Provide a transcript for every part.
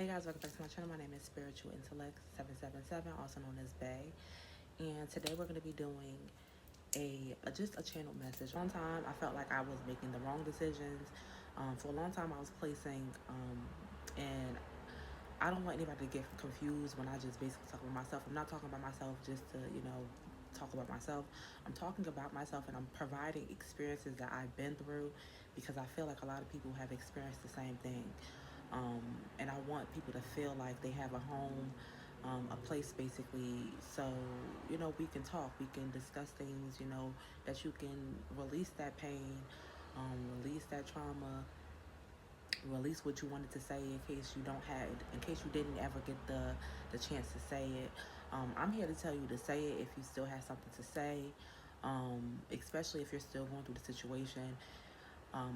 Hey guys, welcome back to my channel. My name is Spiritual Intellect 777, also known as Bay. And today we're going to be doing just a channel message. One time I felt like I was making the wrong decisions. For a long time I was placing, and I don't want anybody to get confused when I just basically talk about myself. I'm not talking about myself just to, talk about myself. I'm talking about myself, and I'm providing experiences that I've been through because I feel like a lot of people have experienced the same thing. And I want people to feel like they have a home, a place basically, so we can talk, we can discuss things, that you can release that pain, release that trauma, release what you wanted to say in case you didn't ever get the chance to say it. I'm here to tell you to say it if you still have something to say, especially if you're still going through the situation.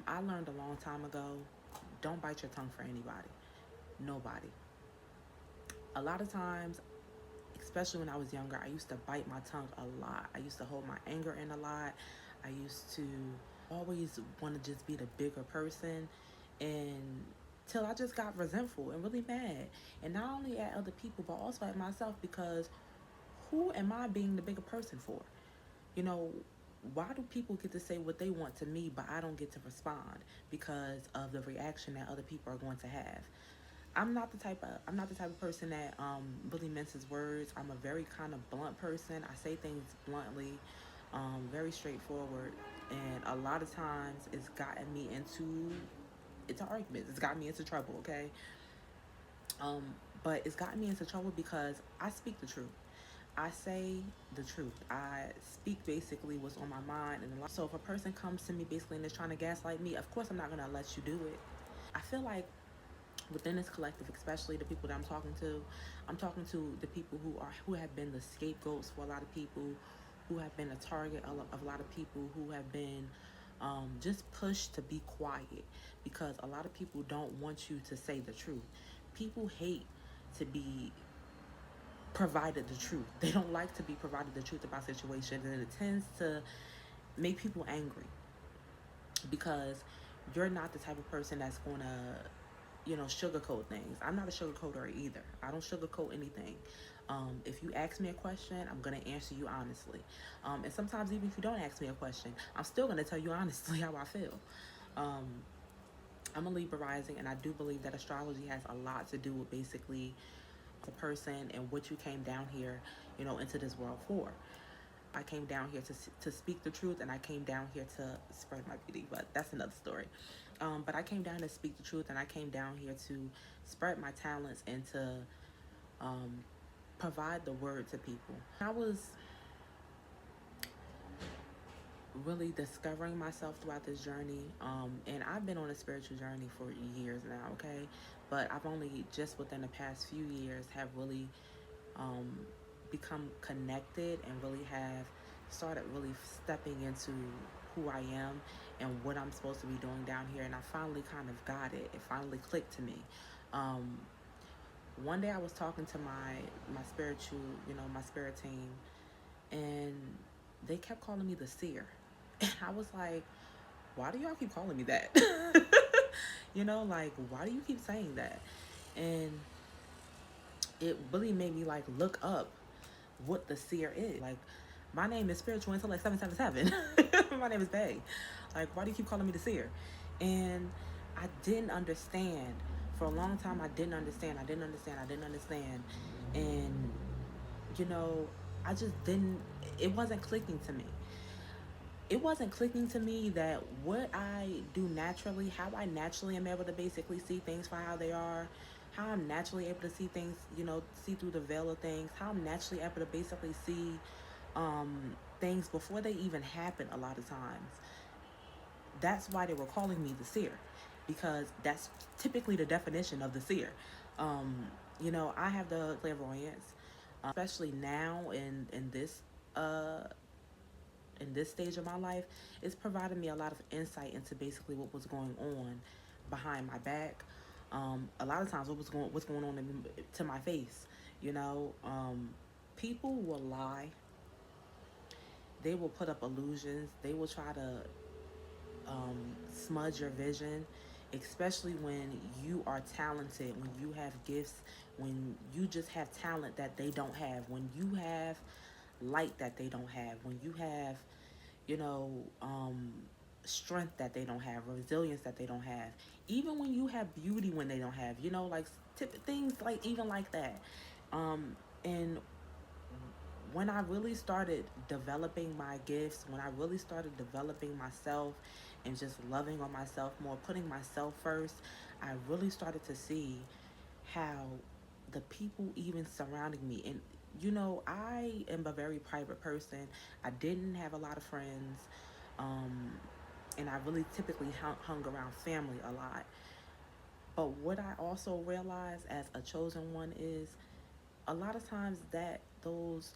I learned a long time ago, don't bite your tongue for anybody. Nobody. A lot of times, especially when I was younger, I used to bite my tongue a lot. I used to hold my anger in a lot. I used to always want to just be the bigger person, and till I just got resentful and really mad. And not only at other people, but also at myself, because who am I being the bigger person for? Why do people get to say what they want to me, but I don't get to respond because of the reaction that other people are going to have? I'm not the type of person that really minces words. I'm a very kind of blunt person. I say things bluntly, very straightforward, and a lot of times it's gotten me into arguments. It's gotten me into trouble. Okay, but it's gotten me into trouble because I speak the truth. I say the truth. I speak basically what's on my mind, and so if a person comes to me basically and is trying to gaslight me, of course I'm not gonna let you do it. I feel like within this collective, especially the people that I'm talking to the people who have been the scapegoats for a lot of people, who have been a target of a lot of people, who have been just pushed to be quiet because a lot of people don't want you to say the truth. People hate to be provided the truth. They don't like to be provided the truth about situations, and it tends to make people angry because you're not the type of person that's going to sugarcoat things. I'm not a sugarcoater either. I don't sugarcoat anything. If you ask me a question, I'm going to answer you honestly. And sometimes even if you don't ask me a question, I'm still going to tell you honestly how I feel. I'm a Libra rising, and I do believe that astrology has a lot to do with basically the person and what you came down here, into this world for. I came down here to speak the truth, and I came down here to spread my beauty, but that's another story. But I came down to speak the truth, and I came down here to spread my talents and to provide the word to people. I was really discovering myself throughout this journey, and I've been on a spiritual journey for years now, okay? But I've only just within the past few years have really become connected and really have started really stepping into who I am and what I'm supposed to be doing down here, and I finally kind of got it. It finally clicked to me. One day I was talking to my spiritual, my spirit team, and they kept calling me the seer. And I was like, why do y'all keep calling me that? Like, why do you keep saying that? And it really made me like look up what the seer is. Like, my name is Spiritual Intellect 777. My name is Bay. Like, why do you keep calling me the seer? And I didn't understand. For a long time, I didn't understand. And, I just didn't, it wasn't clicking to me. It wasn't clicking to me that what I do naturally, how I naturally am able to basically see things for how they are, how I'm naturally able to see things, see through the veil of things, how I'm naturally able to basically see things before they even happen a lot of times. That's why they were calling me the seer, because that's typically the definition of the seer. I have the clairvoyance, especially now in this stage of my life. It's provided me a lot of insight into basically what was going on behind my back. A lot of times what's going on to my face. People will lie. They will put up illusions. They will try to smudge your vision especially when you are talented, when you have gifts, when you just have talent that they don't have, when you have light that they don't have, when you have, you know, strength that they don't have, resilience that they don't have, even when you have beauty when they don't have, like things like even like that. And when I really started developing my gifts, when I really started developing myself and just loving on myself more, putting myself first, I really started to see how the people even surrounding me, and I am a very private person. I didn't have a lot of friends, um, and I really typically hung around family a lot. But what I also realized as a chosen one is a lot of times that those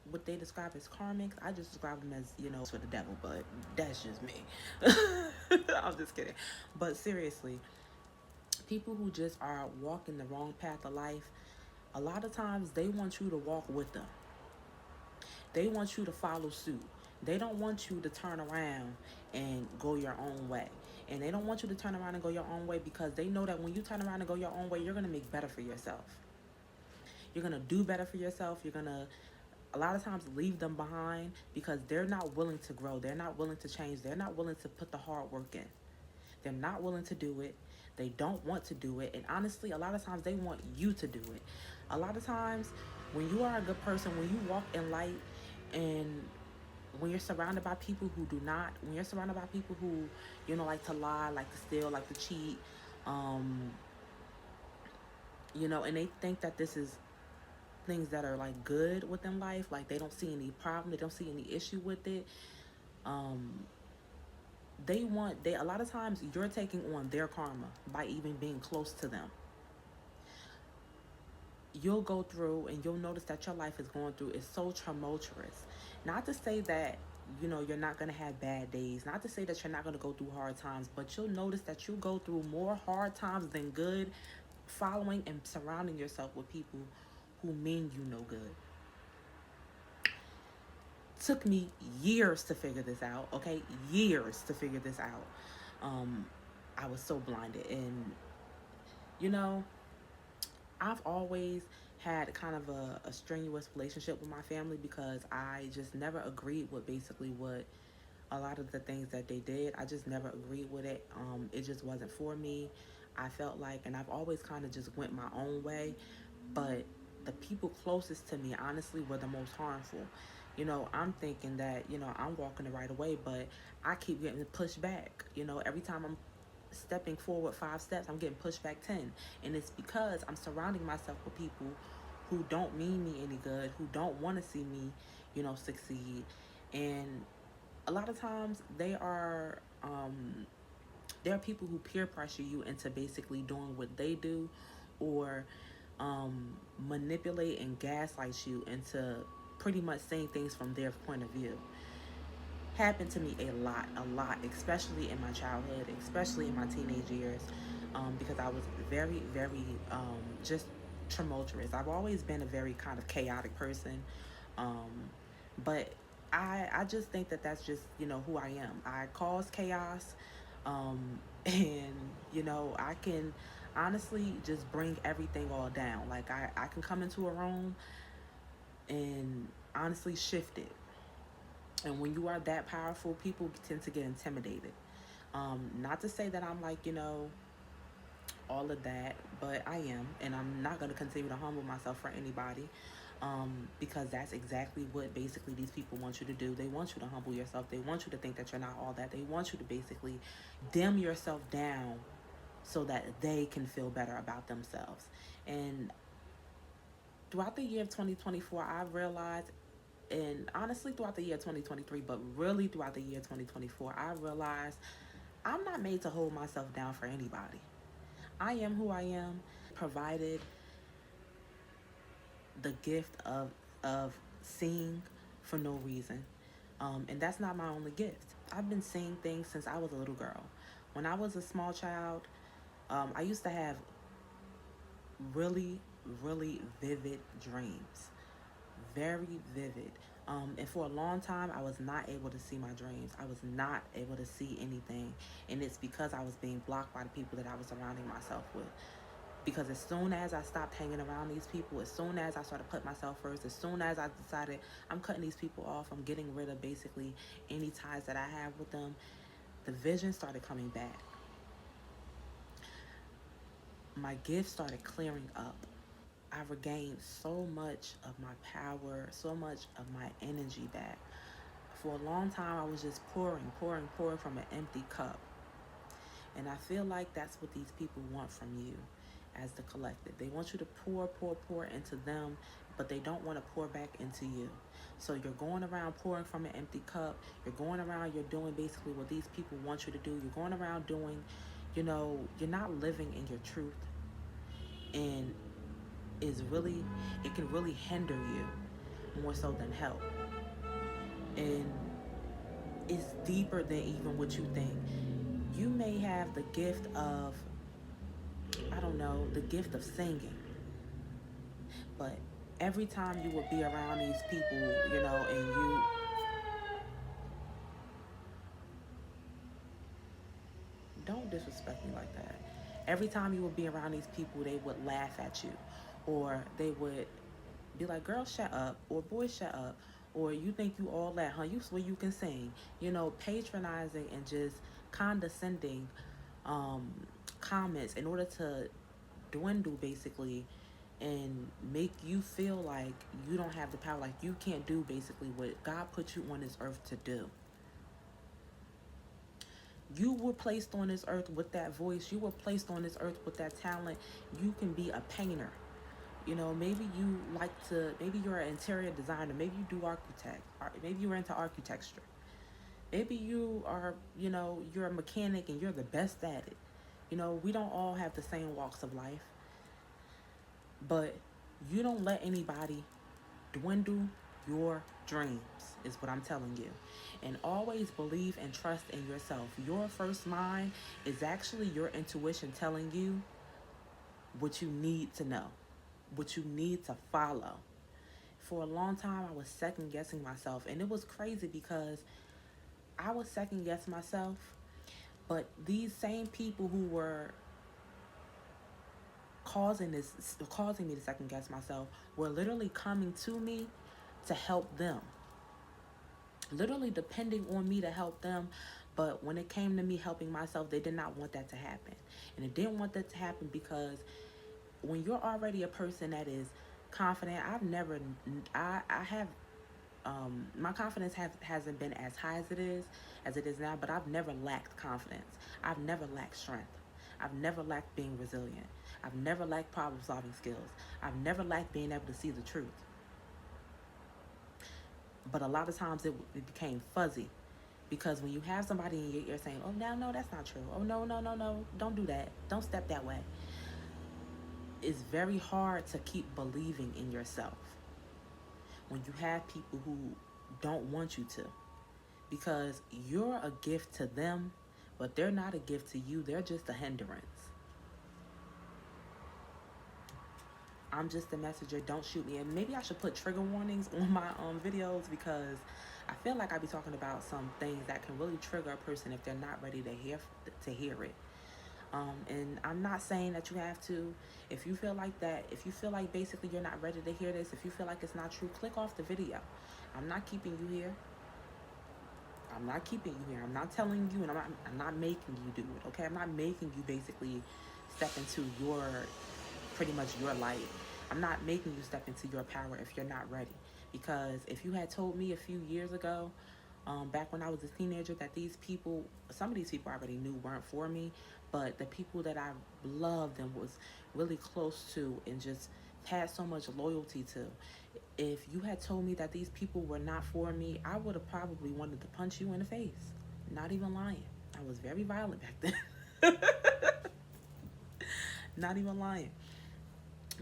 what they describe as karmics, I just describe them as, for the devil, but that's just me. I'm just kidding. But seriously, people who just are walking the wrong path of life, a lot of times they want you to walk with them. They want you to follow suit. They don't want you to turn around and go your own way. And they don't want you to turn around and go your own way because they know that when you turn around and go your own way, you're going to make better for yourself. You're going to do better for yourself. You're going to a lot of times leave them behind because they're not willing to grow. They're not willing to change. They're not willing to put the hard work in. They're not willing to do it. They don't want to do it. And honestly, a lot of times they want you to do it. A lot of times when you are a good person, when you walk in light, and when you're surrounded by people who do not, when you're surrounded by people who, like to lie, like to steal, like to cheat, um, and they think that this is things that are like good within life, like they don't see any problem, they don't see any issue with it. um they a lot of times you're taking on their karma by even being close to them. You'll go through and you'll notice that your life is going through is so tumultuous. Not to say that you're not going to have bad days, not to say that you're not going to go through hard times, but you'll notice that you go through more hard times than good, following and surrounding yourself with people who mean you no good. Took me years to figure this out, okay? Years to figure this out. I was so blinded. And, you know, I've always had kind of a strenuous relationship with my family because I just never agreed with basically what a lot of the things that they did. I just never agreed with it. It just wasn't for me. I felt like, and I've always kind of just went my own way, but the people closest to me honestly were the most harmful. I'm thinking that, I'm walking the right way, but I keep getting pushed back. Every time I'm stepping forward 5 steps, I'm getting pushed back 10. And it's because I'm surrounding myself with people who don't mean me any good, who don't want to see me, succeed. And a lot of times there are people who peer pressure you into basically doing what they do, or manipulate and gaslight you into pretty much saying things from their point of view. Happened to me a lot, especially in my childhood, especially in my teenage years, because I was very, very just tumultuous. I've always been a very kind of chaotic person, but I just think that that's just who I am. I cause chaos, and I can honestly just bring everything all down. Like I can come into a room and honestly shift it. And when you are that powerful, people tend to get intimidated. Not to say that I'm like, all of that, but I am. And I'm not going to continue to humble myself for anybody, because that's exactly what basically these people want you to do. They want you to humble yourself. They want you to think that you're not all that. They want you to basically dim yourself down so that they can feel better about themselves. And throughout the year of 2024, I've realized, and honestly throughout the year 2023, but really throughout the year 2024, I realized I'm not made to hold myself down for anybody. I am who I am, provided the gift of seeing for no reason. And that's not my only gift. I've been seeing things since I was a little girl. When I was a small child, I used to have really, really vivid dreams. Very vivid. And for a long time, I was not able to see my dreams. I was not able to see anything. And it's because I was being blocked by the people that I was surrounding myself with. Because as soon as I stopped hanging around these people, as soon as I started putting myself first, as soon as I decided I'm cutting these people off, I'm getting rid of basically any ties that I have with them, the vision started coming back. My gifts started clearing up. I regained so much of my power, so much of my energy back. For a long time, I was just pouring from an empty cup. And I feel like that's what these people want from you as the collective. They want you to pour into them, but they don't want to pour back into you. So you're going around pouring from an empty cup. You're going around, you're doing basically what these people want you to do. You're going around doing, you're not living in your truth. And it can really hinder you more so than help. And it's deeper than even what you think. You may have the gift of, I don't know, the gift of singing. But every time you would be around these people, and you don't disrespect me like that. Every time you would be around these people, they would laugh at you, or they would be like, girl, shut up, or boy, shut up, or you think you all that, huh? You swear you can sing, patronizing and just condescending comments in order to dwindle basically and make you feel like you don't have the power, like you can't do basically what God put you on this earth to do. You were placed on this earth with that voice. You were placed on this earth with that talent. You can be a painter. Maybe you maybe you're an interior designer. Maybe you do architect. Maybe you're into architecture. Maybe you are, you're a mechanic and you're the best at it. We don't all have the same walks of life. But you don't let anybody dwindle your dreams, is what I'm telling you. And always believe and trust in yourself. Your first mind is actually your intuition telling you what you need to know, what you need to follow. For a long time, I was second guessing myself. And it was crazy because I was second guessing myself. But these same people who were causing me to second guess myself were literally coming to me to help them, literally depending on me to help them. But when it came to me helping myself, they did not want that to happen. And it didn't want that to happen because when you're already a person that is confident, I have my confidence hasn't been as high as it is now, but I've never lacked confidence. I've never lacked strength. I've never lacked being resilient. I've never lacked problem solving skills. I've never lacked being able to see the truth. But a lot of times it became fuzzy because when you have somebody in your ear saying, oh, no, that's not true. Oh, no, don't do that. Don't step that way. It's very hard to keep believing in yourself when you have people who don't want you to, because you're a gift to them, but they're not a gift to you. They're just a hindrance. I'm just a messenger. Don't shoot me. And maybe I should put trigger warnings on my videos, because I feel like I be talking about some things that can really trigger a person if they're not ready to hear it. And I'm not saying that you have to. If you feel like that, if you feel like basically you're not ready to hear this, if you feel like it's not true, click off the video. I'm not keeping you here. I'm not keeping you here. I'm not telling you, and I'm not making you do it, okay? I'm not making you basically step into pretty much your light. I'm not making you step into your power if you're not ready. Because if you had told me a few years ago, back when I was a teenager, that some of these people I already knew weren't for me, but the people that I loved and was really close to and just had so much loyalty to, if you had told me that these people were not for me, I would have probably wanted to punch you in the face. Not even lying. I was very violent back then. Not even lying.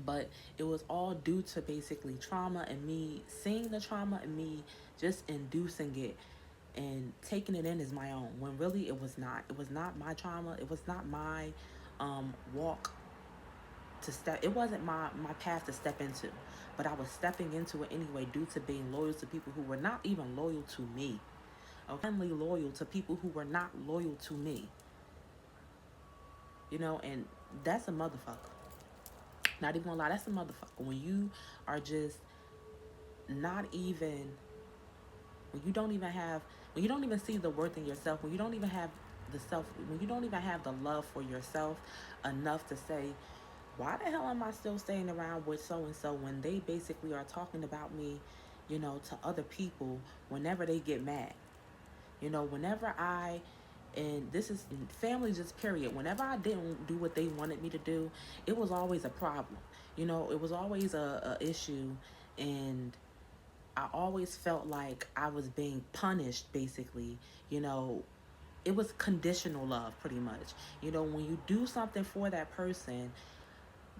But it was all due to basically trauma and me seeing the trauma and me just inducing it and taking it in as my own, when really it was not. It was not my trauma. It was not my walk to step, it wasn't my path to step into, but I was stepping into it anyway due to being loyal to people who were not even loyal to me. Okay, loyal to people who were not loyal to me. You know, and that's a motherfucker. Not even gonna lie, that's a motherfucker. When you are just not even, when you don't even have, when you don't even see the worth in yourself, when you don't even have when you don't even have the love for yourself enough to say, why the hell am I still staying around with so and so when they basically are talking about me, you know, to other people whenever they get mad. You know, whenever and this is family just period, whenever I didn't do what they wanted me to do, it was always a problem. You know, it was always a issue, and I always felt like I was being punished, basically. You know, it was conditional love, pretty much. You know, when you do something for that person,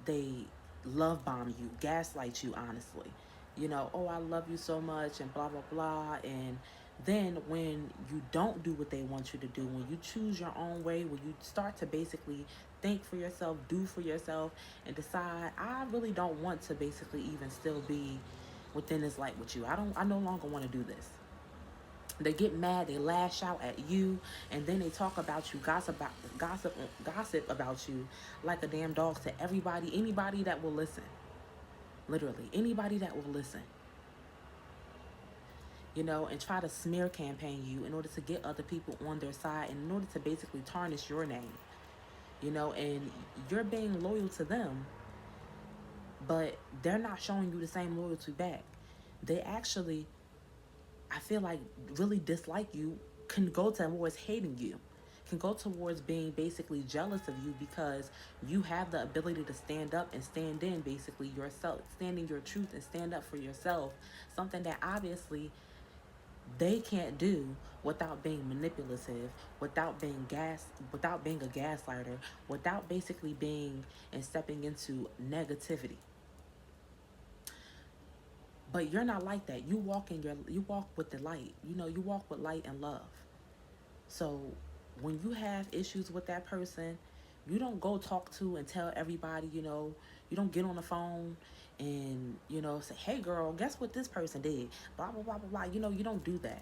they love bomb you, gaslight you, honestly. You know, oh, I love you so much, and blah, blah, blah. And then when you don't do what they want you to do, when you choose your own way, when you start to basically think for yourself, do for yourself, and decide, I really don't want to basically even still be within this light with you. I no longer want to do this. They get mad, they lash out at you, and then they talk about you, gossip about you like a damn dog to everybody, anybody that will listen. Literally, anybody that will listen. You know, and try to smear campaign you in order to get other people on their side and in order to basically tarnish your name. You know, and you're being loyal to them, but they're not showing you the same loyalty back. They actually, I feel like, really dislike you, can go towards hating you, can go towards being basically jealous of you because you have the ability to stand up and stand in basically yourself, stand in your truth and stand up for yourself, something that obviously they can't do without being manipulative, without being a gaslighter, without basically being and stepping into negativity. But you're not like that. You walk with the light. You know, you walk with light and love. So when you have issues with that person, you don't go talk to and tell everybody, you know, you don't get on the phone and, you know, say, hey girl, guess what this person did? Blah, blah, blah, blah, blah. You know, you don't do that.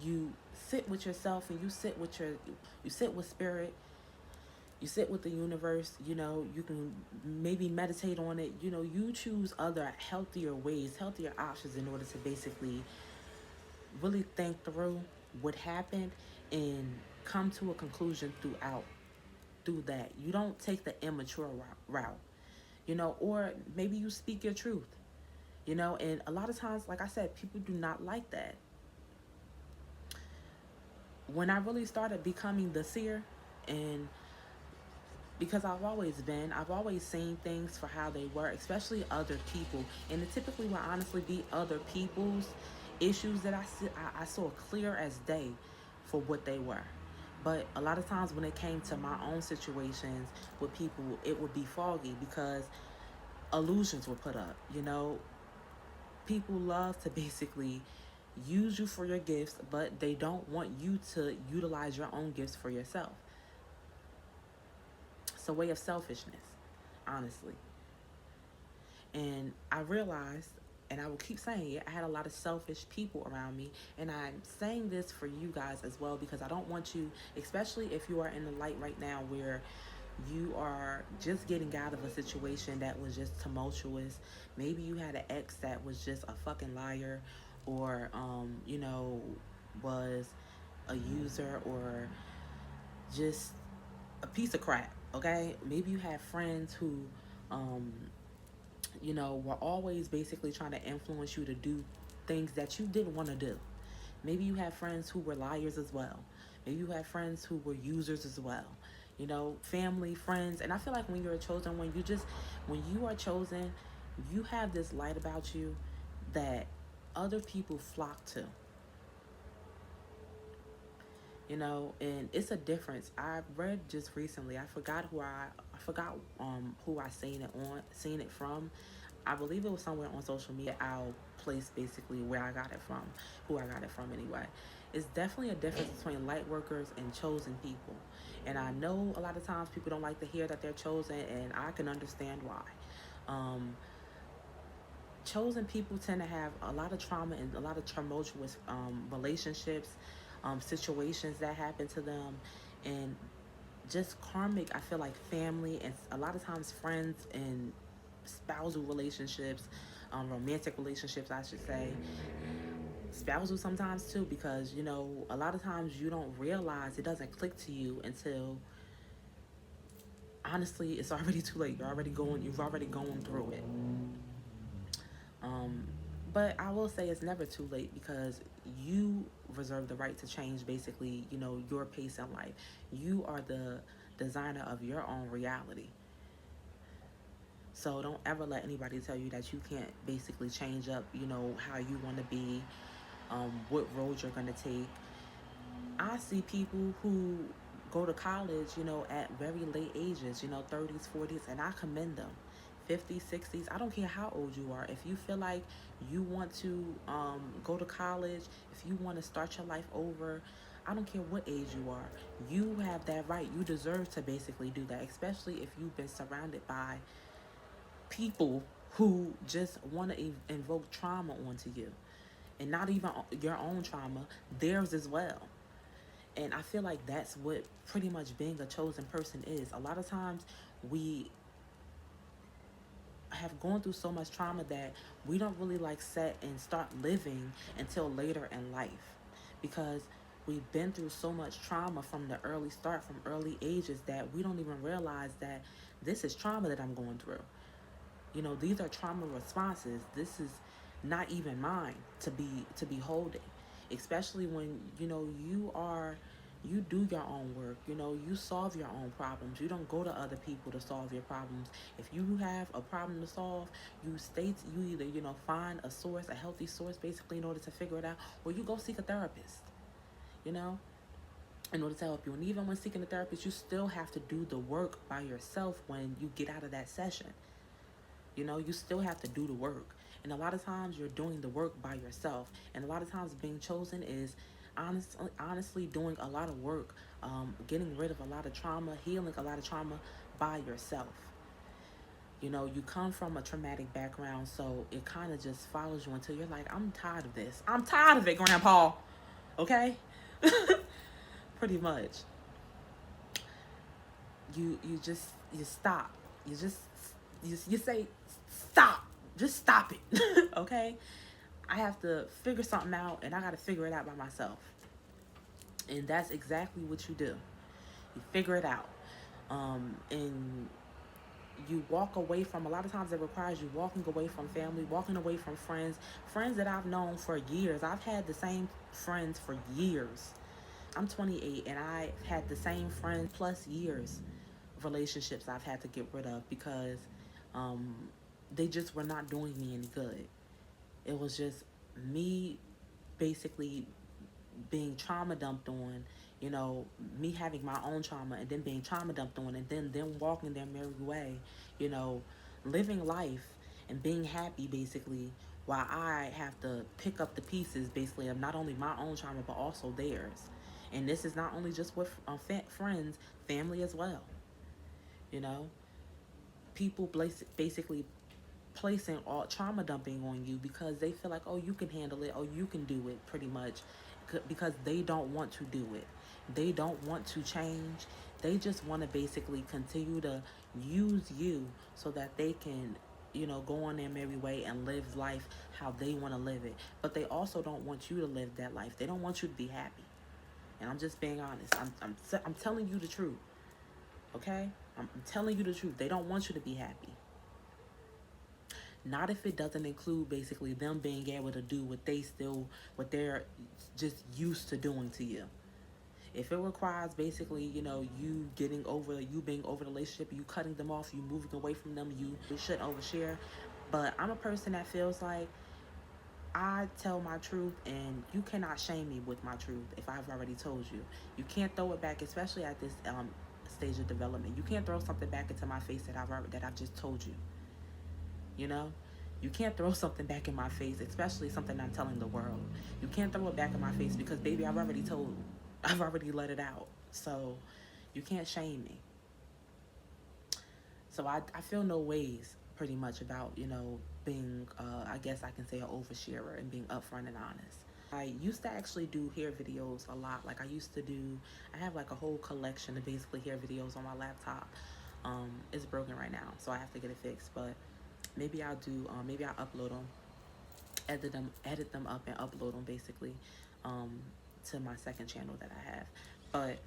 You sit with yourself and you sit with spirit, you sit with the universe, you know, you can maybe meditate on it. You know, you choose other healthier ways, healthier options in order to basically really think through what happened and come to a conclusion through that. You don't take the immature route, you know, or maybe you speak your truth, you know, and a lot of times, like I said, people do not like that. When I really started becoming the seer, and because I've always seen things for how they were, especially other people, and it typically will honestly be other people's issues that I saw clear as day for what they were. But a lot of times when it came to my own situations with people, it would be foggy because illusions were put up. You know, people love to basically use you for your gifts, but they don't want you to utilize your own gifts for yourself. It's a way of selfishness, honestly. And I realized, and I will keep saying it, I had a lot of selfish people around me. And I'm saying this for you guys as well because I don't want you, especially if you are in the light right now where you are just getting out of a situation that was just tumultuous. Maybe you had an ex that was just a fucking liar, or, you know, was a user, or just a piece of crap, okay? Maybe you had friends who, um, you know, were always basically trying to influence you to do things that you didn't want to do. Maybe you had friends who were liars as well. Maybe you had friends who were users as well. You know, family, friends. And I feel like when you're a chosen one, when you are chosen, you have this light about you that other people flock to. You know, and it's a difference. I read just recently, I forgot who I seen it from. I believe it was somewhere on social media. I'll place basically where I got it from, who I got it from anyway. It's definitely a difference between light workers and chosen people. And I know a lot of times people don't like to hear that they're chosen, and I can understand why. Um, Chosen people tend to have a lot of trauma and a lot of tumultuous relationships, situations that happen to them, and just karmic, I feel like family and a lot of times friends and spousal relationships, romantic relationships, I should say, spousal sometimes too, because a lot of times you don't realize, it doesn't click to you until honestly it's already too late. You've already gone through it. Um, but I will say it's never too late, because you reserve the right to change basically, your pace in life. You are the designer of your own reality. So don't ever let anybody tell you that you can't basically change up, how you want to be, what road you're going to take. I see people who go to college, at very late ages, 30s, 40s, and I commend them. 50s, 60s, I don't care how old you are. If you feel like you want to go to college, if you want to start your life over, I don't care what age you are. You have that right. You deserve to basically do that, especially if you've been surrounded by people who just want to invoke trauma onto you. And not even your own trauma, theirs as well. And I feel like that's what pretty much being a chosen person is. A lot of times we have gone through so much trauma that we don't really like set and start living until later in life, because we've been through so much trauma from the early start, from early ages, that we don't even realize that this is trauma that I'm going through. These are trauma responses. This is not even mine to be holding, especially when you do your own work. You solve your own problems. You don't go to other people to solve your problems. If you have a problem to solve, you either find a source, a healthy source basically, in order to figure it out, or you go seek a therapist, you know in order to help you. And even when seeking a therapist, you still have to do the work by yourself. When you get out of that session, you still have to do the work. And a lot of times you're doing the work by yourself. And a lot of times being chosen is honestly doing a lot of work, getting rid of a lot of trauma, healing a lot of trauma by yourself. You come from a traumatic background, so it kind of just follows you until you're like, I'm tired of this. I'm tired of it, Grandpa. Okay? Pretty much. You stop. You say stop. Just stop it. Okay? I have to figure something out, and I got to figure it out by myself. And that's exactly what you do. You figure it out. And you walk away from, a lot of times it requires you walking away from family, walking away from friends that I've known for years. I've had the same friends for years. I'm 28, and I had the same friends plus years relationships I've had to get rid of, because they just were not doing me any good. It was just me basically being trauma dumped on, me having my own trauma and then being trauma dumped on, and then them walking their merry way, you know, living life and being happy basically, while I have to pick up the pieces basically of not only my own trauma but also theirs. And this is not only just with friends, family as well. You know, people basically placing all trauma dumping on you because they feel like, oh, you can handle it, oh, you can do it, pretty much, because they don't want to do it. They don't want to change. They just want to basically continue to use you so that they can, go on their merry way and live life how they want to live it. But they also don't want you to live that life. They don't want you to be happy. And I'm just being honest. I'm telling you the truth. Okay? I'm telling you the truth. They don't want you to be happy. Not if it doesn't include basically them being able to do what they're just used to doing to you. If it requires basically, you being over the relationship, you cutting them off, you moving away from them, you shouldn't overshare. But I'm a person that feels like I tell my truth, and you cannot shame me with my truth if I've already told you. You can't throw it back, especially at this stage of development. You can't throw something back into my face that I've just told you. You know, You can't throw something back in my face, especially something I'm telling the world. You can't throw it back in my face because, baby, I've already let it out. So you can't shame me. So I feel no ways pretty much about, being, I guess I can say, an oversharer and being upfront and honest. I used to actually do hair videos a lot. Like I have like a whole collection of basically hair videos on my laptop. It's broken right now, so I have to get it fixed. But maybe I'll upload them, edit them up and upload them basically um, to my second channel that I have. But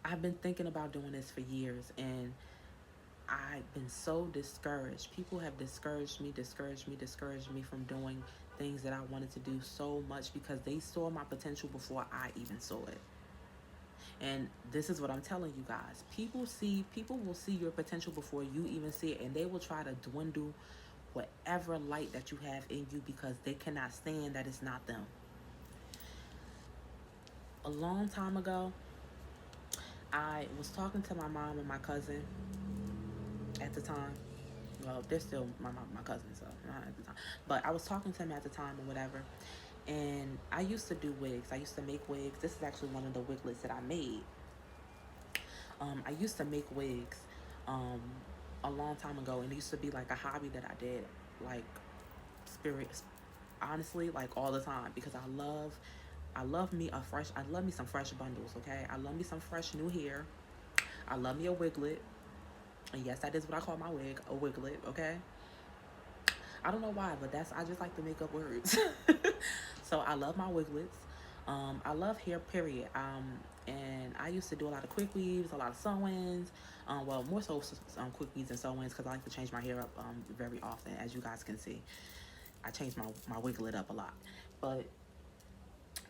I've been thinking about doing this for years, and I've been so discouraged. People have discouraged me from doing things that I wanted to do so much because they saw my potential before I even saw it. And this is what I'm telling you guys. People will see your potential before you even see it, and they will try to dwindle whatever light that you have in you because they cannot stand that it's not them. A long time ago, I was talking to my mom and my cousin at the time. Well, they're still my mom, my cousin, so not at the time. But I was talking to him at the time or whatever. And I used to do wigs. I used to make wigs. This is actually one of the wiglets that I made. I used to make wigs um, a long time ago, and it used to be like a hobby that I did, like spirit, honestly, like all the time because I love me some fresh bundles. Okay, I love me some fresh new hair. I love me a wiglet. And yes, that is what I call my wig, a wiglet. Okay, I don't know why, but I just like to make up words. So I love my wiglets. I love hair, period. And I used to do a lot of quick weaves, a lot of sew-ins. Well, more so quick weaves and sew-ins because I like to change my hair up very often, as you guys can see. I change my wiglet up a lot, but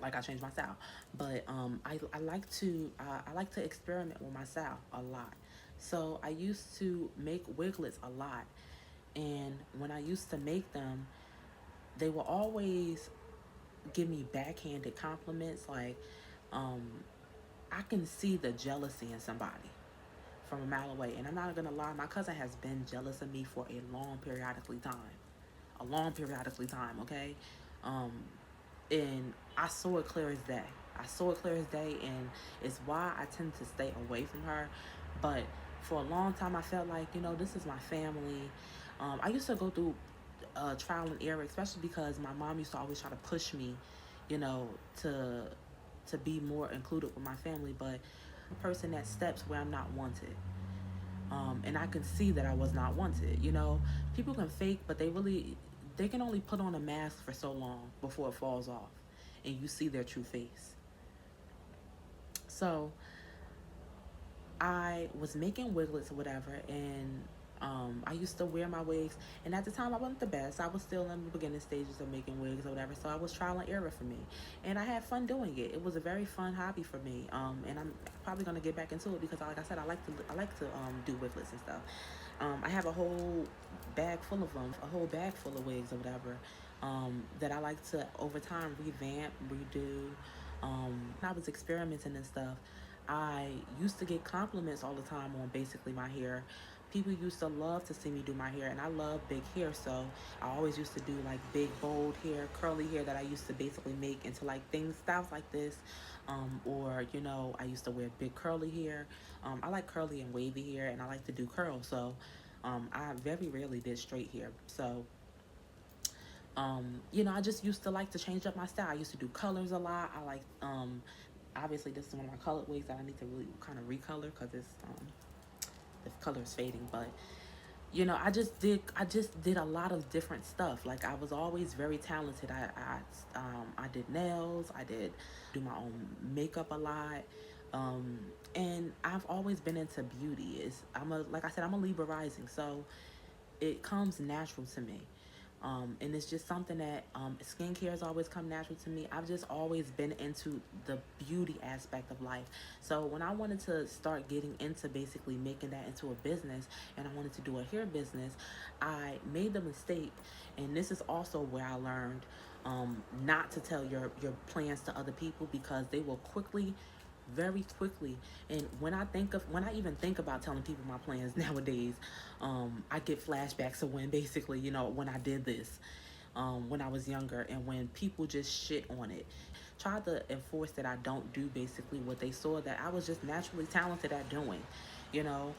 like I change my style. But I like to experiment with my style a lot. So I used to make wiglets a lot, and when I used to make them, they will always give me backhanded compliments. Like, um, I can see the jealousy in somebody from a mile away. And I'm not gonna lie, my cousin has been jealous of me for a long periodically time. A long periodically time, okay? Um, and I saw it clear as day. I saw it clear as day, and it's why I tend to stay away from her. But for a long time, I felt like, this is my family. I used to go through trial and error, especially because my mom used to always try to push me, you know, to to be more included with my family. But a person that steps where I'm not wanted. And I can see that I was not wanted. People can fake, but they can only put on a mask for so long before it falls off and you see their true face. So I was making wiglets or whatever, and I used to wear my wigs. And at the time, I wasn't the best. I was still in the beginning stages of making wigs or whatever. So I was trial and error for me, and I had fun doing it. It was a very fun hobby for me. And I'm probably gonna get back into it because, like I said, I like to do wiglets and stuff. I have a whole bag full of them, a whole bag full of wigs or whatever. That I like to over time revamp, redo. When I was experimenting and stuff, I used to get compliments all the time on basically my hair. People used to love to see me do my hair, and I love big hair, so I always used to do like big, bold hair, curly hair that I used to basically make into like styles like this. Or, I used to wear big curly hair. I like curly and wavy hair, and I like to do curls, so I very rarely did straight hair. So I just used to like to change up my style. I used to do colors a lot. I like obviously this is one of my colored wigs that I need to really kind of recolor because it's the color is fading. But I just did a lot of different stuff. Like, I was always very talented. I did nails. I did do my own makeup a lot. And I've always been into beauty. Like I said, I'm a Libra rising, so it comes natural to me. And it's just something that skincare has always come natural to me. I've just always been into the beauty aspect of life. So when I wanted to start getting into basically making that into a business, and I wanted to do a hair business, I made the mistake, and this is also where I learned not to tell your plans to other people because they will quickly very quickly. And when I even think about telling people my plans nowadays, I get flashbacks of when basically, when I did this, when I was younger, and when people just shit on it, tried to enforce that I don't do basically what they saw that I was just naturally talented at doing, you know.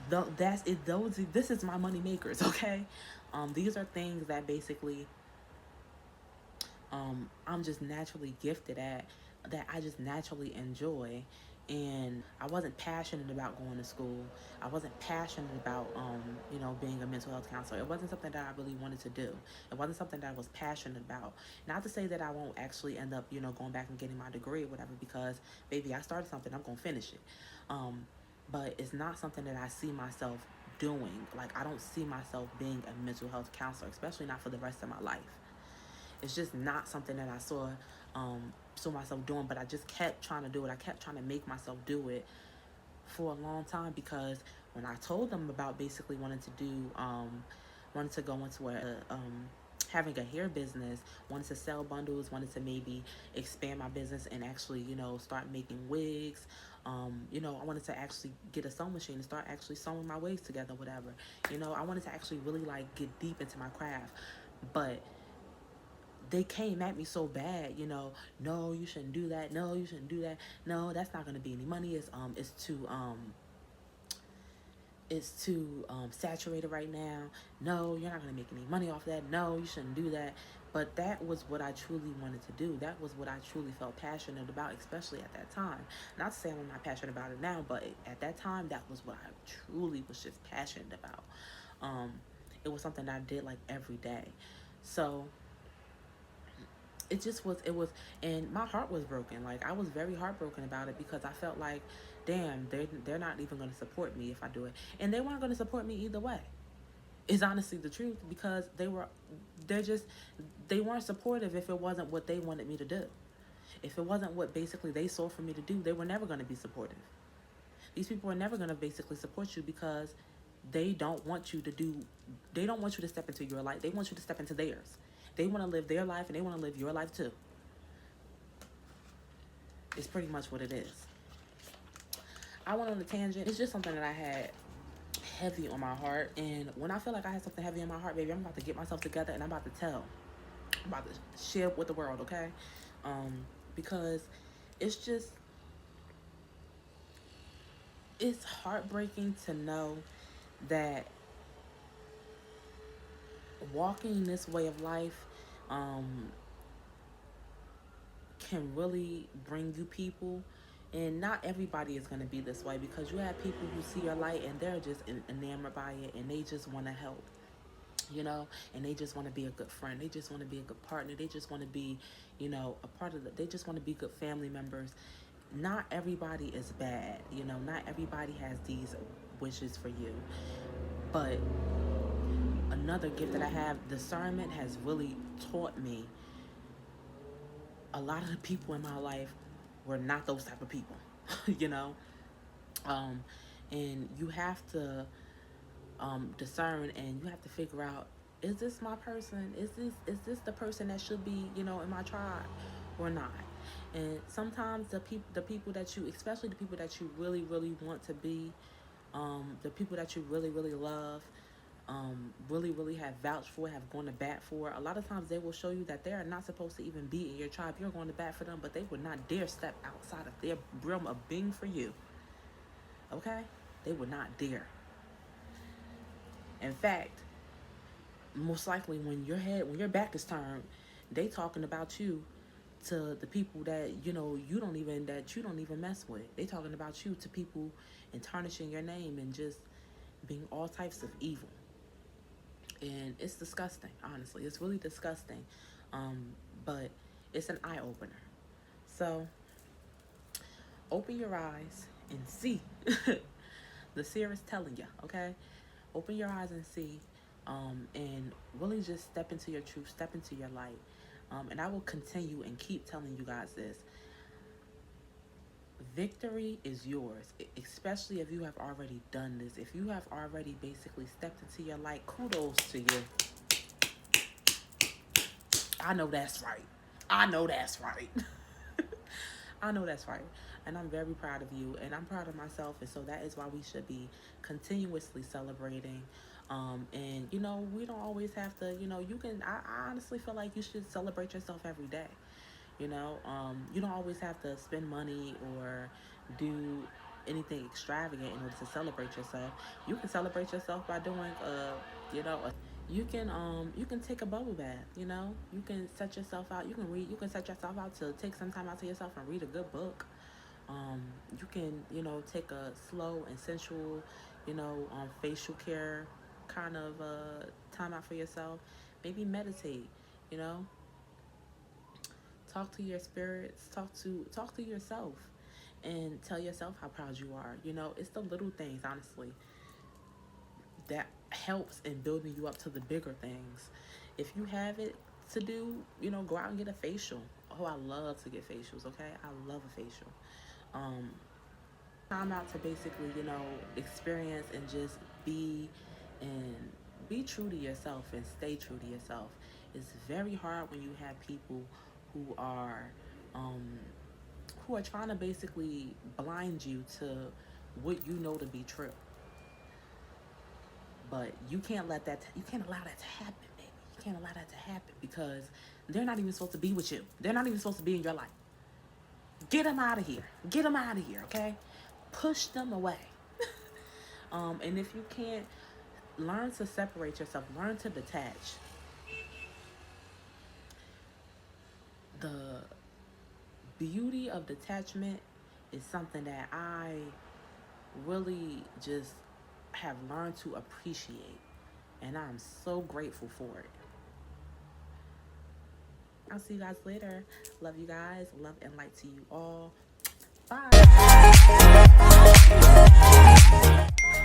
That's it. This is my money makers, okay. These are things that basically I'm just naturally gifted at, that I just naturally enjoy. And I wasn't passionate about going to school. I wasn't passionate about, being a mental health counselor. It wasn't something that I really wanted to do. It wasn't something that I was passionate about. Not to say that I won't actually end up, going back and getting my degree or whatever, because, baby, I started something, I'm going to finish it. But it's not something that I see myself doing. Like, I don't see myself being a mental health counselor, especially not for the rest of my life. It's just not something that I saw myself doing, but I just kept trying to do it. I kept trying to make myself do it for a long time, because when I told them about basically wanted to go into having a hair business, wanted to sell bundles, wanted to maybe expand my business and actually, start making wigs. I wanted to actually get a sewing machine and start actually sewing my wigs together, whatever. I wanted to actually really like get deep into my craft. But they came at me so bad, no, you shouldn't do that. No, you shouldn't do that. No, that's not going to be any money. It's too saturated right now. No, you're not going to make any money off that. No, you shouldn't do that. But that was what I truly wanted to do. That was what I truly felt passionate about, especially at that time. Not to say I'm not passionate about it now, but at that time, that was what I truly was just passionate about. It was something that I did like every day. So it was, and my heart was broken. Like, I was very heartbroken about it, because I felt like, damn, they're not even going to support me if I do it. And they weren't going to support me either way, is honestly the truth, because they weren't supportive if it wasn't what they wanted me to do. If it wasn't what basically they saw for me to do, they were never going to be supportive. These people are never going to basically support you, because they don't want you to step into your life. They want you to step into theirs. They want to live their life, and they want to live your life too. It's pretty much what it is. I went on a tangent. It's just something that I had heavy on my heart. And when I feel like I had something heavy on my heart, baby, I'm about to get myself together, and I'm about to share with the world, okay? Because it's heartbreaking to know that walking this way of life can really bring you people. And not everybody is going to be this way, because you have people who see your light and they're just enamored by it, and they just want to help, and they just want to be a good friend. They just want to be a good partner. They just want to be, a part of they just want to be good family members. Not everybody is bad, not everybody has these wishes for you. But another gift that I have, discernment, has really taught me a lot of the people in my life were not those type of people, and you have to discern, and you have to figure out, is this my person? Is this the person that should be, in my tribe or not? And sometimes the people that you, especially the people that you really, really want to be, the people that you really, really love, really, really have vouched for, have gone to bat for, a lot of times they will show you that they are not supposed to even be in your tribe. You're going to bat for them, but they would not dare step outside of their realm of being for you. Okay? They would not dare. In fact, most likely when your back is turned, they talking about you to the people that you don't even mess with. They talking about you to people and tarnishing your name and just being all types of evil. And it's disgusting, honestly. It's really disgusting. But it's an eye-opener. So, open your eyes and see. The seer is telling you, okay? Open your eyes and see. And really just step into your truth, step into your light. And I will continue and keep telling you guys this. Victory is yours, especially if you have already done this. If you have already basically stepped into your light, kudos to you. I know that's right. I know that's right. I know that's right. and I'm very proud of you, and I'm proud of myself, and so that is why we should be continuously celebrating. And we don't always have to, I honestly feel like you should celebrate yourself every day. You don't always have to spend money or do anything extravagant in order to celebrate yourself. You can celebrate yourself by doing you can take a bubble bath. You can set yourself out. You can set yourself out to take some time out to yourself and read a good book. You can take a slow and sensual facial care kind of time out for yourself. Maybe meditate. you know Talk to your spirits, talk to yourself, and tell yourself how proud you are. It's the little things, honestly, that helps in building you up to the bigger things. If you have it to do, go out and get a facial. Oh, I love to get facials. Okay, I love a facial. um Time out to basically experience and just and be true to yourself and stay true to yourself. It's very hard when you have people who are um trying to basically blind you to what you know to be true. But you can't allow that to happen, baby. You can't allow that to happen, because they're not even supposed to be with you. They're not even supposed to be in your life. Get them out of here. Get them out of here, okay? Push them away. And if you can't, learn to separate yourself, learn to detach. The beauty of detachment is something that I really just have learned to appreciate, and I'm so grateful for it. I'll see you guys later. Love you guys. Love and light to you all. Bye.